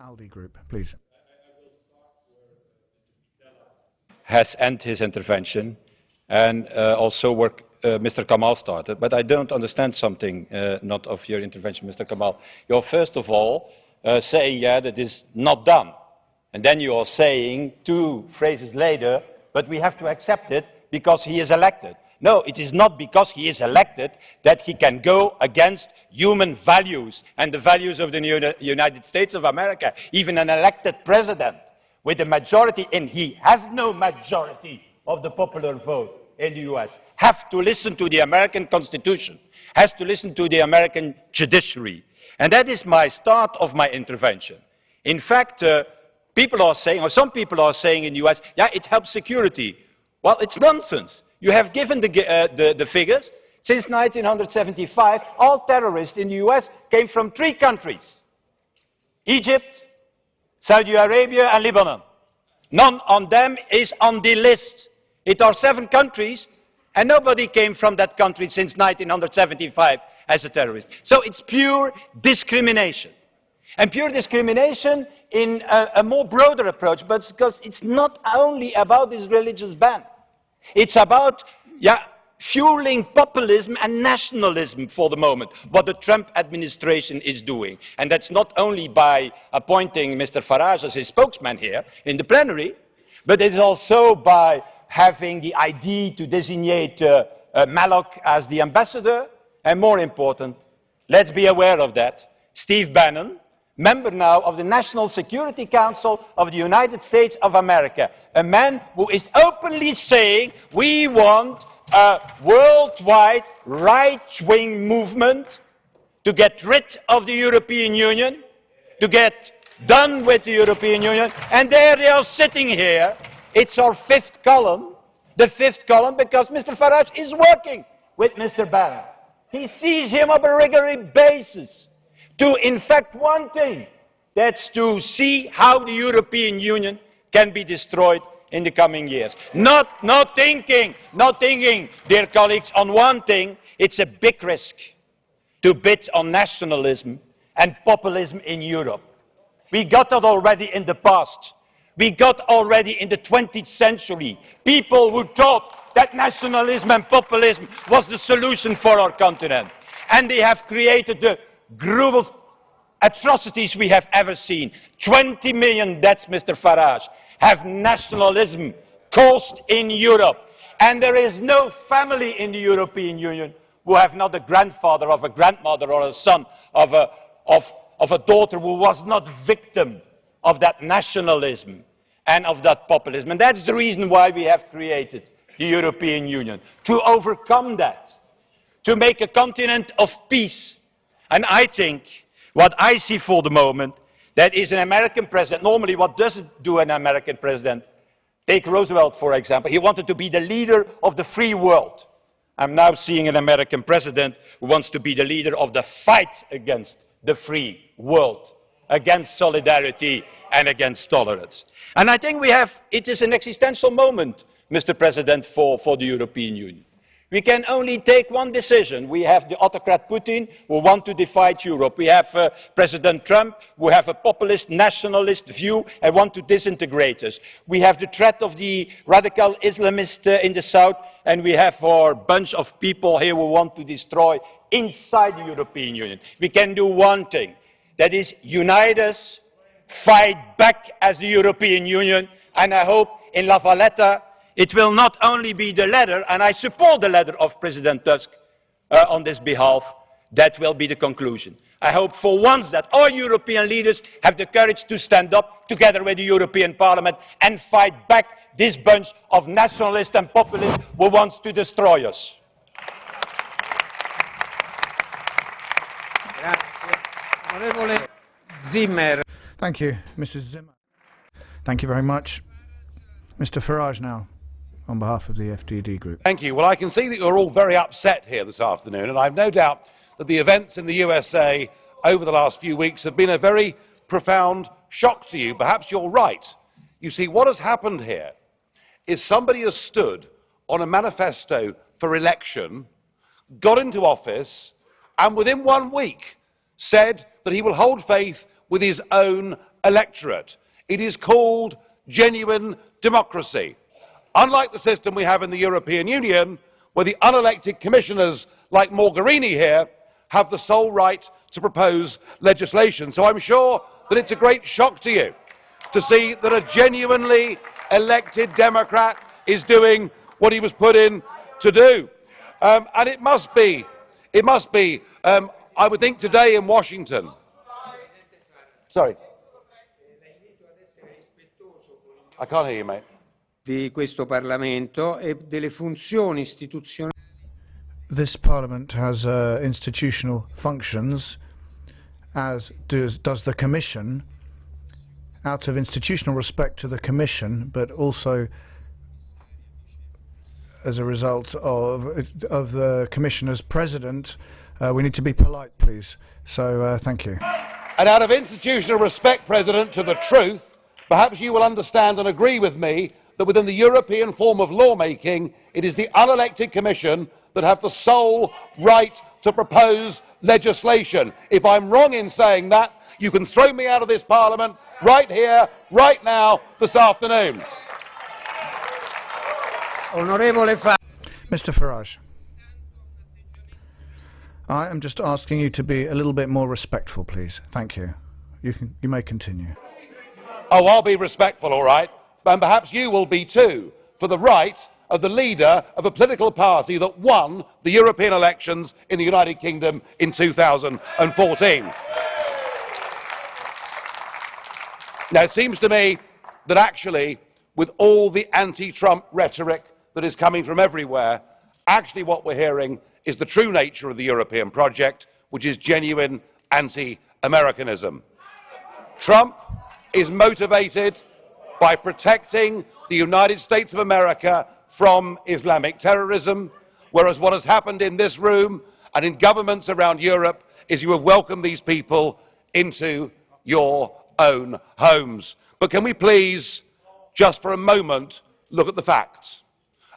ALDE Group, please. Has ended his intervention, and also work Mr. Kamal started. But I don't understand something not of your intervention, Mr. Kamal. You're first of all saying, yeah, that is not done. And then you are saying two phrases later, but we have to accept it because he is elected. No, it is not because he is elected that he can go against human values and the values of the United States of America. Even an elected president with a majority, and he has no majority of the popular vote in the US, have to listen to the American Constitution, has to listen to the American judiciary. And that is my start of my intervention. In fact, people are saying, or some people are saying in the US, yeah, it helps security. Well, it's nonsense. You have given the figures. Since 1975, all terrorists in the US came from 3 countries: Egypt, Saudi Arabia and Lebanon. None of them is on the list. It are 7 countries, and nobody came from that country since 1975 as a terrorist. So it's pure discrimination. And pure discrimination in a more broader approach, but because it's not only about this religious ban. It's about, fueling populism and nationalism for the moment, what the Trump administration is doing. And that's not only by appointing Mr. Farage as his spokesman here in the plenary, but it's also by having the idea to designate Malloch as the ambassador, and more important, let's be aware of that, Steve Bannon, member now of the National Security Council of the United States of America, a man who is openly saying we want a worldwide right-wing movement to get rid of the European Union, to get done with the European Union, and there they are sitting here. It's our 5th column, the 5th column, because Mr. Farage is working with Mr. Bannon. He sees him on a regular basis to, in fact, one thing, that's to see how the European Union can be destroyed in the coming years. Not thinking, dear colleagues, on one thing, it's a big risk to bet on nationalism and populism in Europe. We got that already in the past. We got already in the 20th century people who thought that nationalism and populism was the solution for our continent. And they have created the gruesome atrocities we have ever seen. 20 million deaths, Mr. Farage, have nationalism caused in Europe. And there is no family in the European Union who have not a grandfather, of a grandmother, or a son, of a daughter who was not victim of that nationalism and of that populism. And that's the reason why we have created the European Union, to overcome that, to make a continent of peace. And I think what I see for the moment, that is an American president. Normally, what does it do an American president? Take Roosevelt, for example. He wanted to be the leader of the free world. I'm now seeing an American president who wants to be the leader of the fight against the free world, against solidarity and against tolerance. And I think it is an existential moment, Mr. President, for the European Union. We can only take one decision. We have the autocrat Putin who wants to divide Europe. We have President Trump who has a populist, nationalist view and wants to disintegrate us. We have the threat of the radical Islamists in the south, and we have our bunch of people here who want to destroy inside the European Union. We can do one thing, that is unite us, fight back as the European Union, and I hope in La Valletta it will not only be the letter, and I support the letter of President Tusk on this behalf, that will be the conclusion. I hope for once that all European leaders have the courage to stand up together with the European Parliament and fight back this bunch of nationalists and populists who wants to destroy us. Thank you, Mrs. Zimmer. Thank you very much. Mr. Farage now, on behalf of the FDD Group. Thank you. Well, I can see that you're all very upset here this afternoon, and I've no doubt that the events in the USA over the last few weeks have been a very profound shock to you. Perhaps you're right. You see, what has happened here is somebody has stood on a manifesto for election, got into office, and within 1 week said that he will hold faith with his own electorate. It is called genuine democracy. Unlike the system we have in the European Union, where the unelected commissioners like Mogherini here have the sole right to propose legislation. So I'm sure that it's a great shock to you to see that a genuinely elected Democrat is doing what he was put in to do. And it must be, I would think today in Washington. Sorry. I can't hear you, mate. Di questo Parlamento e delle funzioni istituzionali. This Parliament has institutional functions, as does the Commission, out of institutional respect to the Commission, but also as a result of the Commissioner's President. We need to be polite, please. So, thank you. And out of institutional respect, President, to the truth, perhaps you will understand and agree with me that within the European form of lawmaking, it is the unelected Commission that have the sole right to propose legislation. If I'm wrong in saying that, you can throw me out of this Parliament right here, right now, this afternoon. Mr. Farage, I am just asking you to be a little bit more respectful, please. Thank you. You may continue. Oh, I'll be respectful, all right, and perhaps you will be too, for the right of the leader of a political party that won the European elections in the United Kingdom in 2014. Now, it seems to me that actually, with all the anti-Trump rhetoric that is coming from everywhere, actually what we're hearing is the true nature of the European project, which is genuine anti-Americanism. Trump is motivated by protecting the United States of America from Islamic terrorism, whereas what has happened in this room and in governments around Europe is you have welcomed these people into your own homes. But can we please, just for a moment, look at the facts?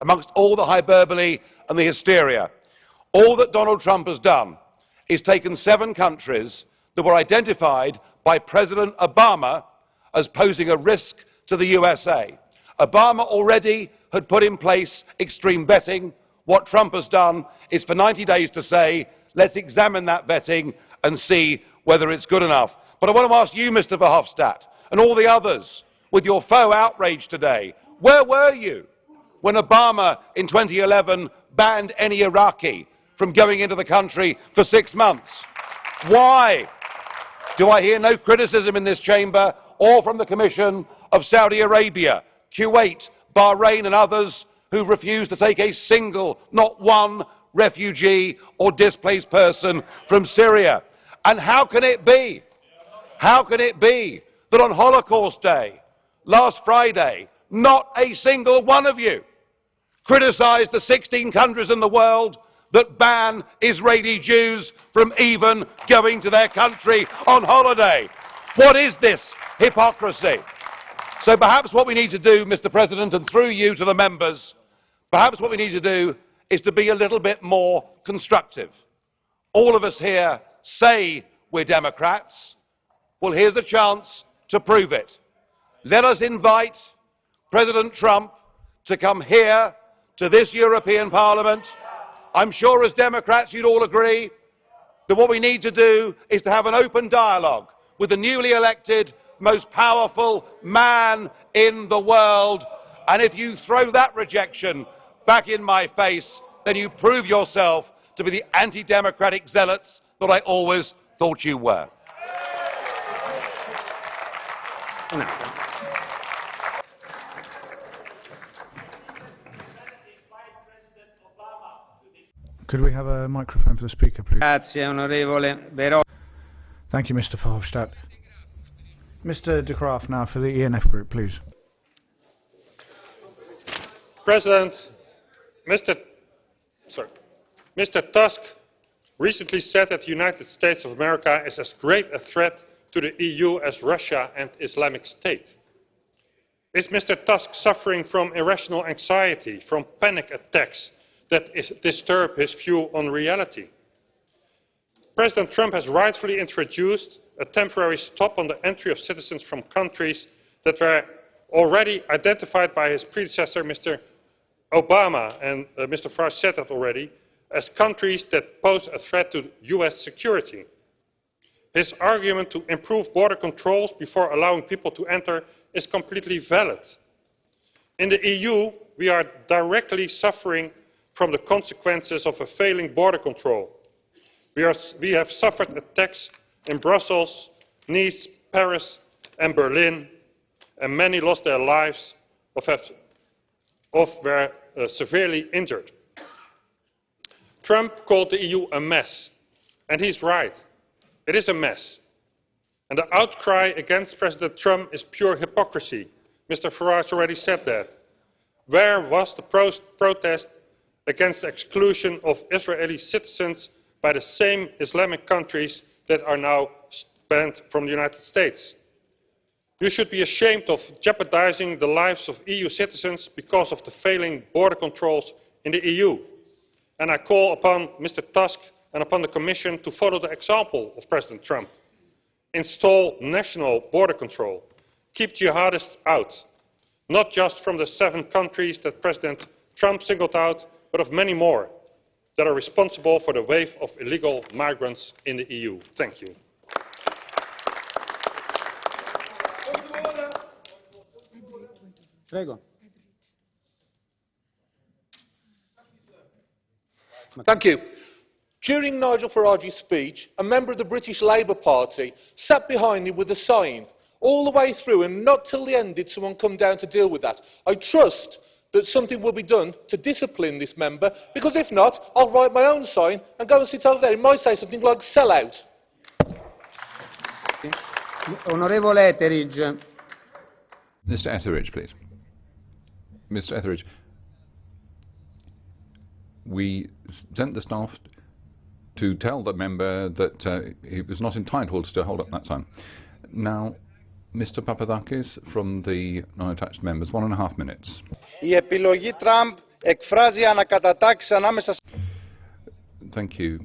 Amongst all the hyperbole and the hysteria, all that Donald Trump has done is taken 7 countries that were identified by President Obama as posing a risk to the USA. Obama already had put in place extreme vetting. What Trump has done is for 90 days to say, let's examine that vetting and see whether it's good enough. But I want to ask you, Mr. Verhofstadt, and all the others, with your faux outrage today, where were you when Obama in 2011 banned any Iraqi from going into the country for 6 months? Why do I hear no criticism in this chamber or from the Commission of Saudi Arabia, Kuwait, Bahrain and others who refuse to take a single, not one, refugee or displaced person from Syria? And how can it be that on Holocaust Day, last Friday, not a single one of you criticised the 16 countries in the world that ban Israeli Jews from even going to their country on holiday? What is this hypocrisy? So perhaps what we need to do, Mr. President, and through you to the members, perhaps what we need to do is to be a little bit more constructive. All of us here say we're Democrats. Well, here's a chance to prove it. Let us invite President Trump to come here to this European Parliament. I'm sure as Democrats you'd all agree that what we need to do is to have an open dialogue with the newly elected, most powerful man in the world. And if you throw that rejection back in my face, then you prove yourself to be the anti-democratic zealots that I always thought you were. Could we have a microphone for the speaker, please? Grazie, onorevole Verhofstadt. Thank you, Mr. Verhofstadt. Mr. de Graaf now for the ENF Group, please. President, Mr. Tusk recently said that the United States of America is as great a threat to the EU as Russia and Islamic State. Is Mr. Tusk suffering from irrational anxiety, from panic attacks that disturb his view on reality? President Trump has rightfully introduced a temporary stop on the entry of citizens from countries that were already identified by his predecessor, Mr. Obama, and Mr. Farage said that already, as countries that pose a threat to US security. His argument to improve border controls before allowing people to enter is completely valid. In the EU, we are directly suffering from the consequences of a failing border control. We have suffered attacks in Brussels, Nice, Paris and Berlin, and many lost their lives or were severely injured. Trump called the EU a mess, and he's right. It is a mess. And the outcry against President Trump is pure hypocrisy. Mr. Farage already said that. Where was the protest against the exclusion of Israeli citizens by the same Islamic countries that are now banned from the United States? You should be ashamed of jeopardizing the lives of EU citizens because of the failing border controls in the EU. And I call upon Mr. Tusk and upon the Commission to follow the example of President Trump. Install national border control. Keep jihadists out, not just from the 7 countries that President Trump singled out, but of many more that are responsible for the wave of illegal migrants in the EU. Thank you. Thank you. During Nigel Farage's speech, a member of the British Labour Party sat behind him with a sign all the way through, and not till the end did someone come down to deal with that. I trust that something will be done to discipline this member, because if not, I'll write my own sign and go and sit over there. It might say something like "sell out." Onorevole Etheridge. Mr. Etheridge, please. Mr. Etheridge, we sent the staff to tell the member that he was not entitled to hold up that sign. Now, Mr. Papadakis from the non-attached members, 1.5 minutes. Η επιλογή Τραμπ εκφράζει ανακατατάξεις ανάμεσα. Thank you.